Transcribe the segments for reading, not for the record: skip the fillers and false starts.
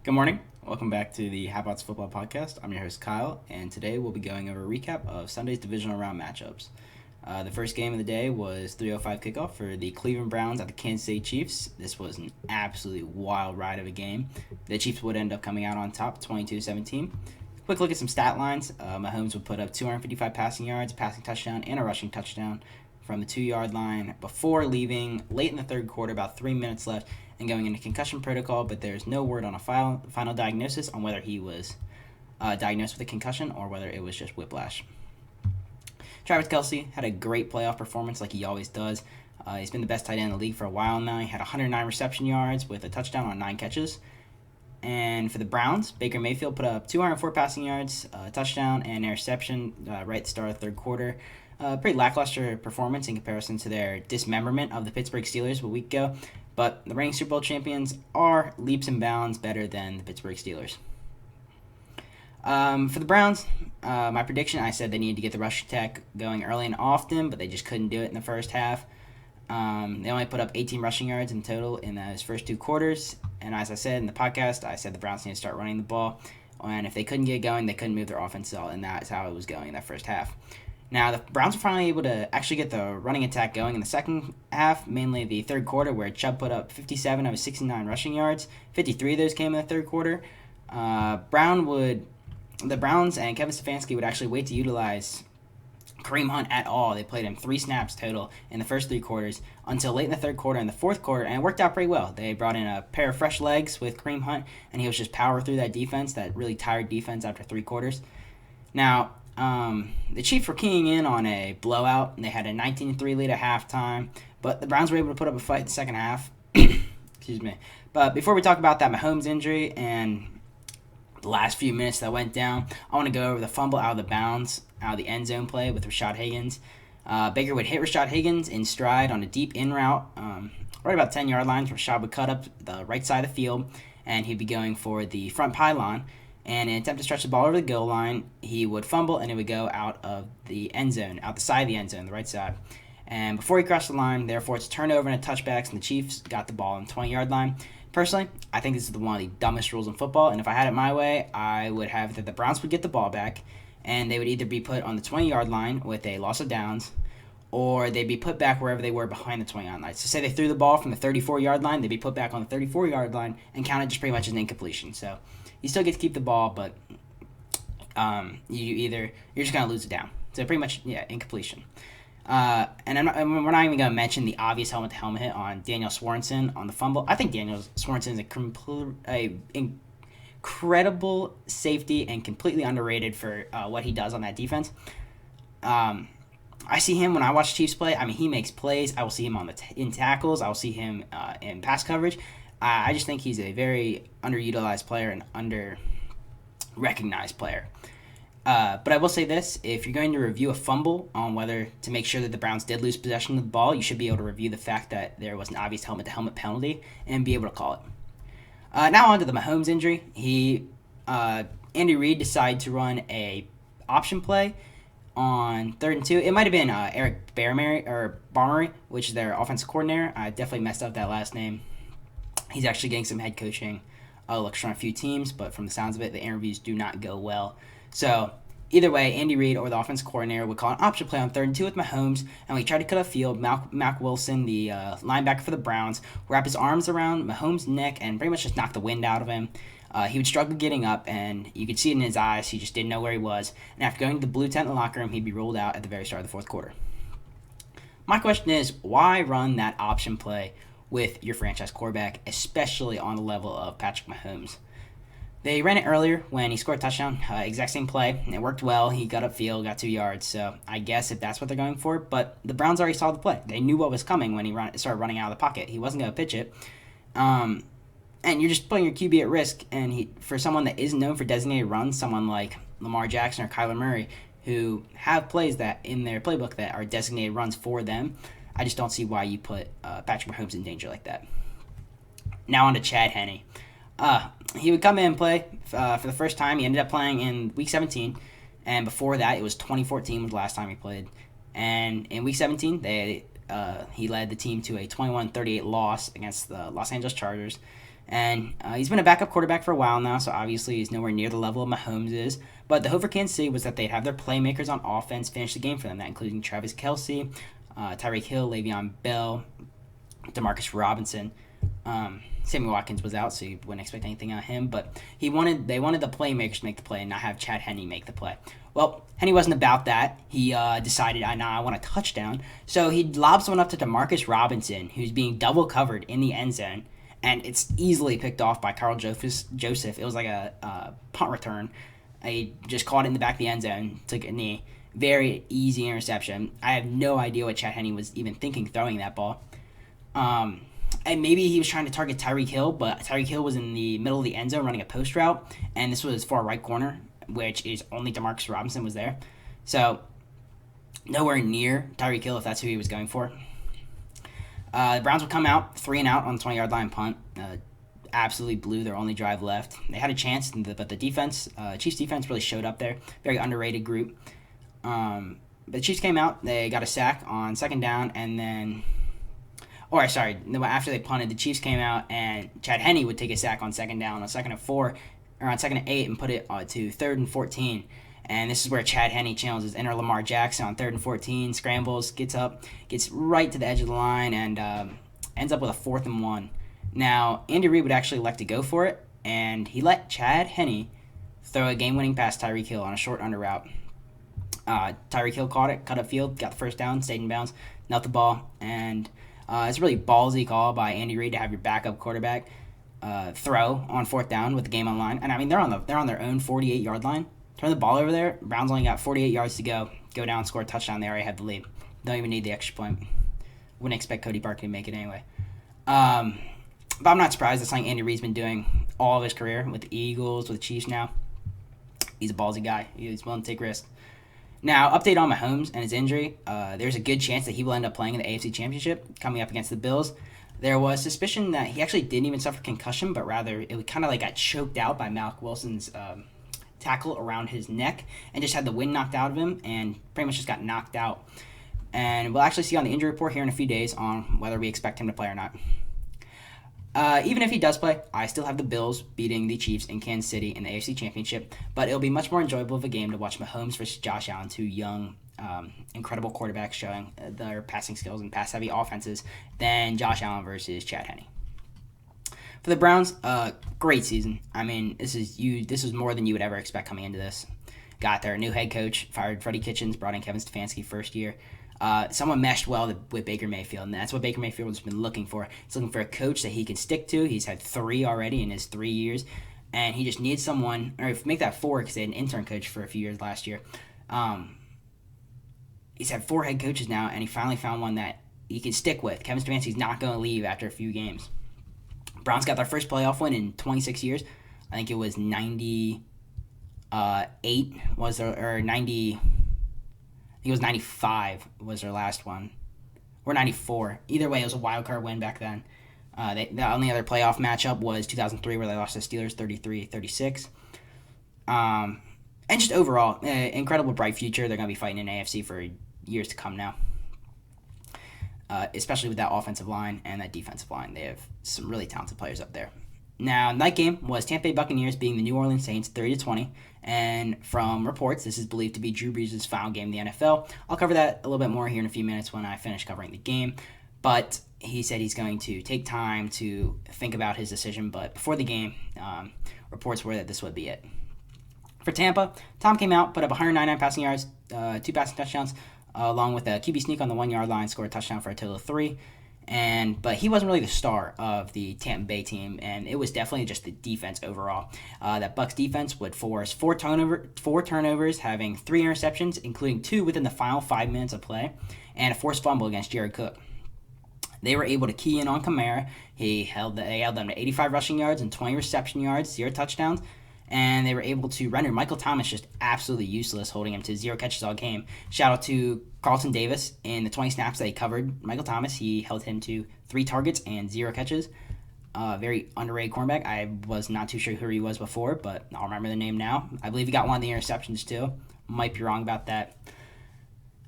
Good morning. Welcome back to the Bout Some Football podcast. I'm your host, Kyle, and today we'll be going over a recap of Sunday's divisional round matchups. The first game of the day was 3:05 kickoff for the Cleveland Browns at the Kansas City Chiefs. This was an absolutely wild ride of a game. The Chiefs would end up coming out on top 22-17. Quick look at some stat lines. Mahomes would put up 255 passing yards, a passing touchdown, and a rushing touchdown from the 2-yard line before leaving late in the third quarter, about 3 minutes left, and going into concussion protocol, but there's no word on a final diagnosis on whether he was diagnosed with a concussion or whether it was just whiplash. Travis Kelce had a great playoff performance like he always does. He's been the best tight end in the league for a while now. He had 109 reception yards with a touchdown on 9 catches. And for the Browns, Baker Mayfield put up 204 passing yards, a touchdown, and an interception right at the start of the third quarter. Pretty lackluster performance in comparison to their dismemberment of the Pittsburgh Steelers a week ago. But the reigning Super Bowl champions are leaps and bounds better than the Pittsburgh Steelers. For the Browns, my prediction, I said they needed to get the rush attack going early and often, but they just couldn't do it in the first half. They only put up 18 rushing yards in total in those first 2 quarters. And as I said in the podcast, I said the Browns need to start running the ball. And if they couldn't get it going, they couldn't move their offense at all, and that's how it was going in that first half. Now, the Browns were finally able to actually get the running attack going in the second half, mainly the third quarter, where Chubb put up 57 of his 69 rushing yards. 53 of those came in the third quarter. The Browns and Kevin Stefanski would actually wait to utilize Kareem Hunt at all. They played him 3 snaps total in the first 3 quarters until late in the third quarter and the fourth quarter, and it worked out pretty well. They brought in a pair of fresh legs with Kareem Hunt, and he was just power through that defense, that really tired defense after 3 quarters. Now, the Chiefs were keying in on a blowout, and they had a 19-3 lead at halftime, but the Browns were able to put up a fight in the second half. Excuse me. But before we talk about that Mahomes injury and the last few minutes that went down, I want to go over the fumble out of the end zone play with Rashad Higgins. Baker would hit Rashad Higgins in stride on a deep in route, right about 10-yard lines. Rashad would cut up the right side of the field, and he'd be going for the front pylon. And in an attempt to stretch the ball over the goal line, he would fumble, and it would go out of the end zone, out the side of the end zone, the right side. And before he crossed the line, therefore, it's a turnover and a touchbacks, and the Chiefs got the ball on the 20-yard line. Personally, I think this is one of the dumbest rules in football, and if I had it my way, I would have that the Browns would get the ball back, and they would either be put on the 20-yard line with a loss of downs, or they'd be put back wherever they were behind the 20-yard line. So say they threw the ball from the 34-yard line, they'd be put back on the 34-yard line and counted just pretty much as an incompletion. So you still get to keep the ball, but you're just going to lose it down. So pretty much, incompletion. And we're not even going to mention the obvious helmet-to-helmet hit on Daniel Sorensen on the fumble. I think Daniel Sorensen is a incredible safety and completely underrated for what he does on that defense. I see him when I watch Chiefs play. I mean, he makes plays. I will see him in tackles. I will see him in pass coverage. I just think he's a very underutilized player and under-recognized player. But I will say this, if you're going to review a fumble on whether to make sure that the Browns did lose possession of the ball, you should be able to review the fact that there was an obvious helmet-to-helmet penalty and be able to call it. Now on to the Mahomes injury. Andy Reid decided to run a option play on 3rd and 2. It might have been Eric Barmery, which is their offensive coordinator. I definitely messed up that last name. He's actually getting some head coaching looks from a few teams, but from the sounds of it, the interviews do not go well. So either way, Andy Reid or the offensive coordinator would call an option play on 3rd and 2 with Mahomes, and we tried to cut a field. Mac Wilson, the linebacker for the Browns, wrap his arms around Mahomes' neck and pretty much just knock the wind out of him. He would struggle getting up, and you could see it in his eyes. He just didn't know where he was. And after going to the blue tent in the locker room, he'd be ruled out at the very start of the fourth quarter. My question is, why run that option play with your franchise quarterback, especially on the level of Patrick Mahomes? They ran it earlier when he scored a touchdown, exact same play, and it worked well. He got upfield, got 2 yards, so I guess if that's what they're going for. But the Browns already saw the play. They knew what was coming when he started running out of the pocket. He wasn't going to pitch it. And you're just putting your QB at risk. And for someone that isn't known for designated runs, someone like Lamar Jackson or Kyler Murray, who have plays that in their playbook that are designated runs for them, I just don't see why you put Patrick Mahomes in danger like that. Now on to Chad Henne. He would come in and play for the first time. He ended up playing in Week 17, and before that, it was 2014 was the last time he played. And in Week 17, he led the team to a 21-38 loss against the Los Angeles Chargers. And he's been a backup quarterback for a while now, so obviously he's nowhere near the level of Mahomes is. But the hope for Kansas City was that they'd have their playmakers on offense finish the game for them, that including Travis Kelce, Tyreek Hill, Le'Veon Bell, Demarcus Robinson. Sammy Watkins was out, so you wouldn't expect anything out of him. But they wanted the playmakers to make the play and not have Chad Henne make the play. Well, Henne wasn't about that. He decided, I want a touchdown. So he lobs one up to Demarcus Robinson, who's being double covered in the end zone. And it's easily picked off by Karl Joseph. It was like a punt return. He just caught it in the back of the end zone, took a knee. Very easy interception. I have no idea what Chad Henne was even thinking throwing that ball. And maybe he was trying to target Tyreek Hill, but Tyreek Hill was in the middle of the end zone running a post route, and this was far right corner, which is only Demarcus Robinson was there. So nowhere near Tyreek Hill if that's who he was going for. The Browns would come out 3 and out on the 20-yard line punt. Absolutely blew their only drive left. They had a chance, but the defense, Chiefs defense really showed up there. Very underrated group. But the Chiefs came out. They got a sack on second down, and then... after they punted, the Chiefs came out, and Chad Henne would take a sack on second down, on second and 4, or on second and 8, and put it to 3rd and 14. And this is where Chad Henne challenges inner Lamar Jackson on 3rd and 14, scrambles, gets up, gets right to the edge of the line, and ends up with a 4th and 1. Now, Andy Reid would actually elect to go for it, and he let Chad Henne throw a game-winning pass to Tyreek Hill on a short under route. Tyreek Hill caught it, cut upfield, got the first down, stayed in bounds, knelt the ball, and it's a really ballsy call by Andy Reid to have your backup quarterback throw on 4th down with the game on line. And I mean, they're on their own 48-yard line. Turn the ball over there. Browns only got 48 yards to go. Go down, score a touchdown. They already have the lead. Don't even need the extra point. Wouldn't expect Cody Parkey to make it anyway. But I'm not surprised. That's something Andy Reid's been doing all of his career with the Eagles, with the Chiefs now. He's a ballsy guy. He's willing to take risks. Now, update on Mahomes and his injury. There's a good chance that he will end up playing in the AFC Championship coming up against the Bills. There was suspicion that he actually didn't even suffer concussion, but rather it kind of like got choked out by Malcolm Wilson's tackle around his neck and just had the wind knocked out of him and pretty much just got knocked out. And we'll actually see on the injury report here in a few days on whether we expect him to play or not. Even if he does play, I still have the Bills beating the Chiefs in Kansas City in the AFC Championship, but it'll be much more enjoyable of a game to watch Mahomes versus Josh Allen, two young, incredible quarterbacks showing their passing skills and pass-heavy offenses, than Josh Allen versus Chad Henne. For the Browns, great season. I mean, this is more than you would ever expect coming into this. Got their new head coach, fired Freddie Kitchens, brought in Kevin Stefanski first year. Someone meshed well with Baker Mayfield, and that's what Baker Mayfield has been looking for. He's looking for a coach that he can stick to. He's had 3 already in his 3 years, and he just needs someone, or make that 4 because they had an intern coach for a few years last year. He's had 4 head coaches now, and he finally found one that he can stick with. Kevin Stefanski's not going to leave after a few games. Browns got their first playoff win in 26 years. I think it was 98 was there, or 90. I think it was 95 was their last one, or 94. Either way, it was a wild card win back then. The only other playoff matchup was 2003 where they lost to the Steelers 33-36. And just overall, incredible bright future. They're going to be fighting in AFC for years to come now. Especially with that offensive line and that defensive line. They have some really talented players up there. Now, night game was Tampa Bay Buccaneers beating the New Orleans Saints 30-20, and from reports, this is believed to be Drew Brees' final game in the NFL. I'll cover that a little bit more here in a few minutes when I finish covering the game, but he said he's going to take time to think about his decision, but before the game, reports were that this would be it. For Tampa, Tom came out, put up 199 passing yards, 2 passing touchdowns, along with a QB sneak on the 1-yard line, scored a touchdown for a total of 3. But he wasn't really the star of the Tampa Bay team, and it was definitely just the defense overall. That Bucs defense would force 4 turnovers, having 3 interceptions, including 2 within the final 5 minutes of play, and a forced fumble against Jared Cook. They were able to key in on Kamara. They held them to 85 rushing yards and 20 reception yards, 0 touchdowns. And they were able to render Michael Thomas just absolutely useless, holding him to 0 catches all game. Shout out to Carlton Davis in the 20 snaps that he covered Michael Thomas. He held him to 3 targets and 0 catches. Very underrated cornerback. I was not too sure who he was before, but I'll remember the name now. I believe he got one of the interceptions too. Might be wrong about that.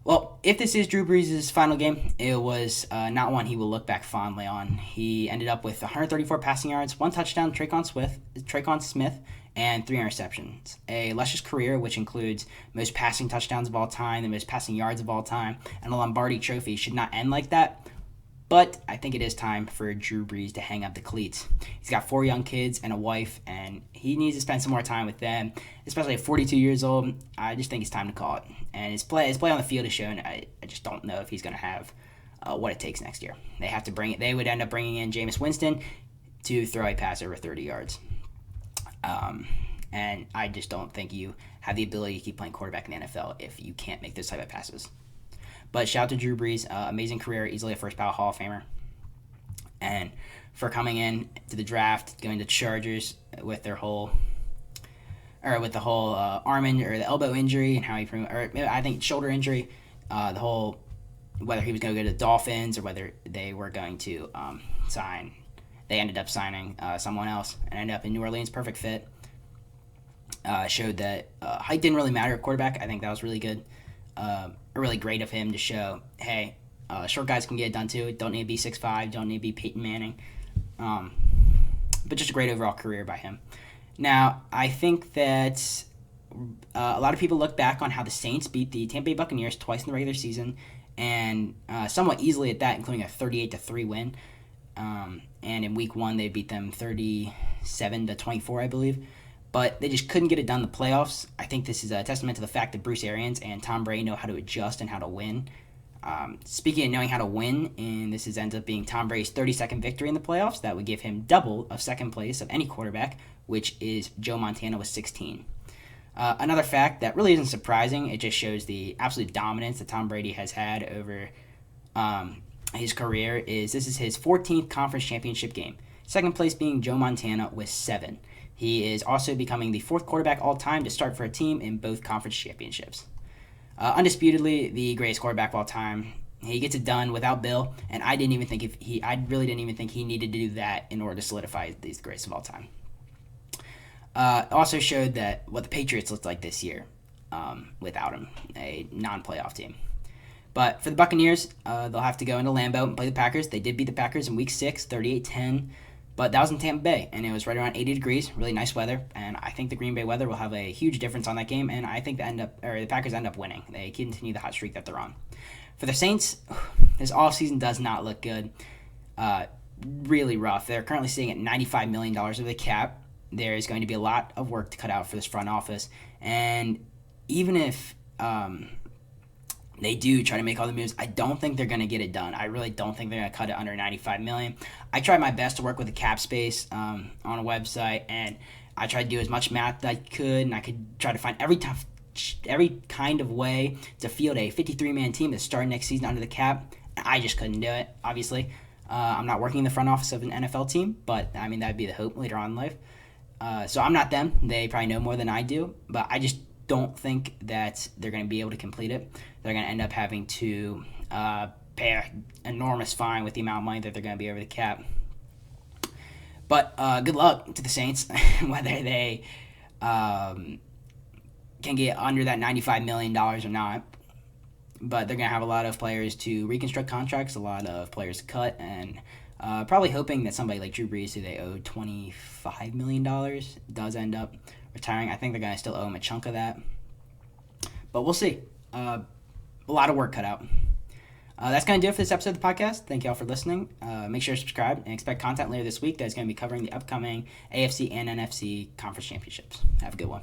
Well, if this is Drew Brees' final game, it was not one he will look back fondly on. He ended up with 134 passing yards, 1 touchdown, Tre'Quan Smith, and 3 interceptions. A luscious career, which includes most passing touchdowns of all time, the most passing yards of all time, and a Lombardi trophy, should not end like that. But I think it is time for Drew Brees to hang up the cleats. He's got 4 young kids and a wife, and he needs to spend some more time with them, especially at 42 years old. I just think it's time to call it. And his play on the field is shown. I just don't know if he's going to have what it takes next year. They would end up bringing in Jameis Winston to throw a pass over 30 yards. And I just don't think you have the ability to keep playing quarterback in the NFL if you can't make those type of passes. But shout out to Drew Brees, amazing career, easily a first ballot Hall of Famer, and for coming in to the draft, going to Chargers with the whole arm or the elbow injury and how I think shoulder injury, the whole whether he was going to go to the Dolphins or whether they were going to sign. They ended up signing someone else and ended up in New Orleans. Perfect fit. Showed that height didn't really matter at quarterback. I think that was really good. Really great of him to show, hey, short guys can get it done too. Don't need to be 6'5", don't need to be Peyton Manning. But just a great overall career by him. Now, I think that a lot of people look back on how the Saints beat the Tampa Bay Buccaneers twice in the regular season, and somewhat easily at that, including a 38-3 win. And in Week 1, they beat them 37-24, I believe. But they just couldn't get it done in the playoffs. I think this is a testament to the fact that Bruce Arians and Tom Brady know how to adjust and how to win. Speaking of knowing how to win, and this ends up being Tom Brady's 32nd victory in the playoffs. That would give him double of second place of any quarterback, which is Joe Montana with 16. Another fact that really isn't surprising, it just shows the absolute dominance that Tom Brady has had over his career, is this is his 14th conference championship game. Second place being Joe Montana with 7. He is also becoming the 4th quarterback all-time to start for a team in both conference championships. Undisputedly, the greatest quarterback of all time. He gets it done without Bill, and I really didn't even think he needed to do that in order to solidify the greatest of all time. Also showed that what the Patriots looked like this year without him, a non-playoff team. But for the Buccaneers, they'll have to go into Lambeau and play the Packers. They did beat the Packers in Week 6, 38-10. But that was in Tampa Bay, and it was right around 80 degrees, really nice weather, and I think the Green Bay weather will have a huge difference on that game, and I think the Packers end up winning. They continue the hot streak that they're on. For the Saints, this offseason does not look good. Really rough. They're currently sitting at $95 million over the cap. There is going to be a lot of work to cut out for this front office, and even if they do try to make all the moves, I don't think they're going to get it done. I really don't think they're going to cut it under $95 million. I tried my best to work with the cap space on a website, and I tried to do as much math that I could, and I could try to find every kind of way to field a 53-man team that's starting next season under the cap. I just couldn't do it, obviously. I'm not working in the front office of an NFL team, but, I mean, that would be the hope later on in life. So I'm not them. They probably know more than I do, but I just don't think that they're going to be able to complete it. They're going to end up having to pay an enormous fine with the amount of money that they're going to be over the cap. But good luck to the Saints, whether they can get under that $95 million or not. But they're going to have a lot of players to reconstruct contracts, a lot of players to cut, and probably hoping that somebody like Drew Brees, who they owe $25 million, does end up retiring. I think they're going to still owe him a chunk of that. But we'll see. A lot of work cut out. That's going to do it for this episode of the podcast. Thank you all for listening. Make sure to subscribe and expect content later this week that's going to be covering the upcoming AFC and NFC conference championships. Have a good one.